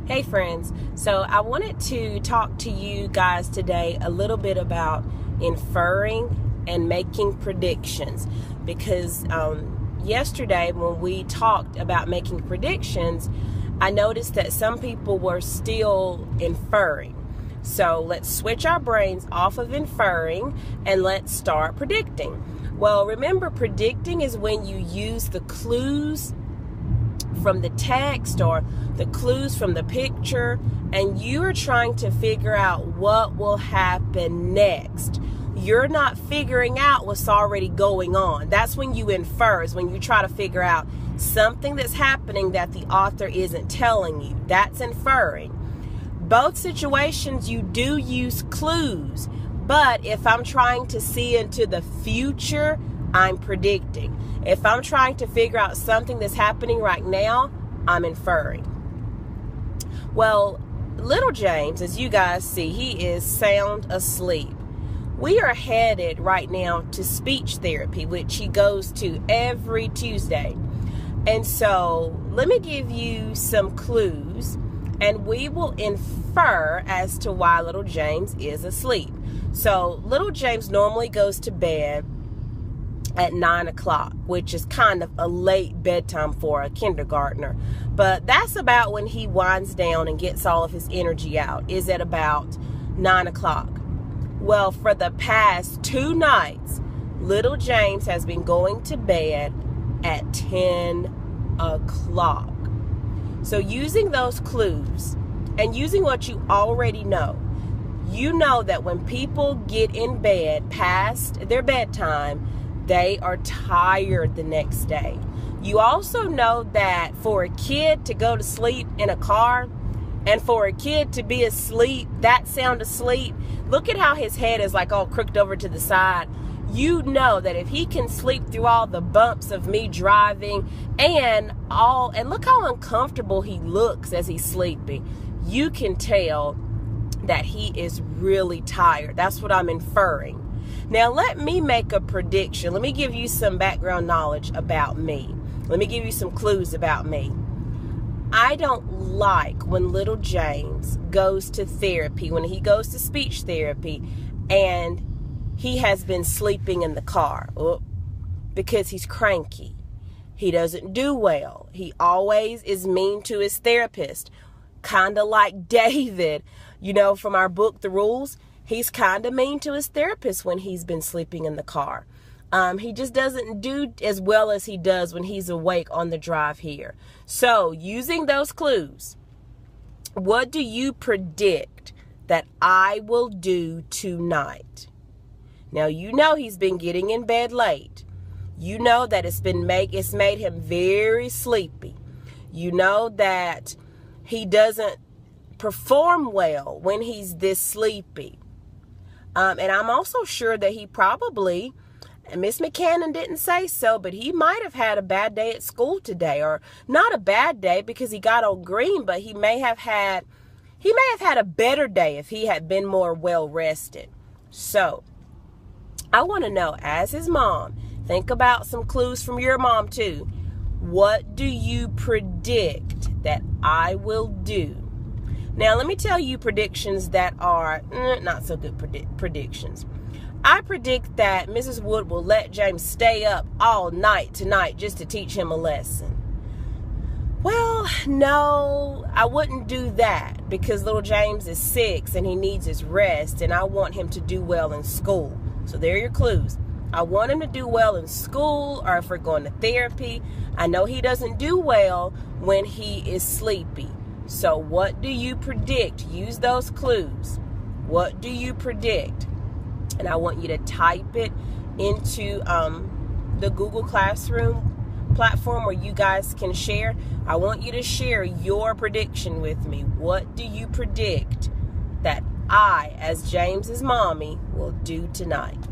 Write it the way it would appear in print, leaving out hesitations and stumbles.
Hey friends, so I wanted to talk to you guys today a little bit about inferring and making predictions, because yesterday when we talked about making predictions, I noticed that some people were still inferring. So let's switch our brains off of inferring and let's start predicting. Well, remember, predicting is when you use the clues from the text or the clues from the picture, and you are trying to figure out what will happen next. You're not figuring out what's already going on. That's when you infer, is when you try to figure out something that's happening that the author isn't telling you. That's inferring. Both situations you do use clues, but if I'm trying to see into the future, I'm predicting. If I'm trying to figure out something that's happening right now, I'm inferring. Well, little James, as you guys see, he is sound asleep. We are headed right now to speech therapy, which he goes to every Tuesday. And so let me give you some clues, and we will infer as to why little James is asleep. So little James normally goes to bed at 9 o'clock, which is kind of a late bedtime for a kindergartner. But that's about when he winds down and gets all of his energy out, is at about 9 o'clock. Well, for the past 2 nights, little James has been going to bed at 10 o'clock. So using those clues and using what you already know, you know that when people get in bed past their bedtime, they are tired the next day. You also know that for a kid to go to sleep in a car and for a kid to be asleep, that sound asleep, look at how his head is like all crooked over to the side. You know that if he can sleep through all the bumps of me driving and look how uncomfortable he looks as he's sleeping, you can tell that he is really tired. That's what I'm inferring. Now, let me make a prediction. Let me give you some background knowledge about me. Let me give you some clues about me. I don't like when little James goes to therapy, when he goes to speech therapy, and he has been sleeping in the car because he's cranky. He doesn't do well. He always is mean to his therapist, kind of like David, from our book, The Rules. He's kind of mean to his therapist when he's been sleeping in the car. He just doesn't do as well as he does when he's awake on the drive here. So, using those clues, what do you predict that I will do tonight? Now, you know he's been getting in bed late. You know that it's made him very sleepy. You know that he doesn't perform well when he's this sleepy. And I'm also sure that he probably, and Miss McCannon didn't say so, but he might have had a bad day at school today, or not a bad day because he got on green, but he may have had a better day if he had been more well rested. So I want to know, as his mom, think about some clues from your mom too. What do you predict that I will do? Now, let me tell you predictions that are not so good predictions. I predict that Mrs. Wood will let James stay up all night tonight just to teach him a lesson. Well, no, I wouldn't do that because little James is 6 and he needs his rest, and I want him to do well in school. So there are your clues. I want him to do well in school, or if we're going to therapy. I know he doesn't do well when he is sleepy. So what do you predict? Use those clues. What do you predict? And I want you to type it into the Google Classroom platform where you guys can share. I want you to share your prediction with me. What do you predict that I, as James's mommy, will do tonight?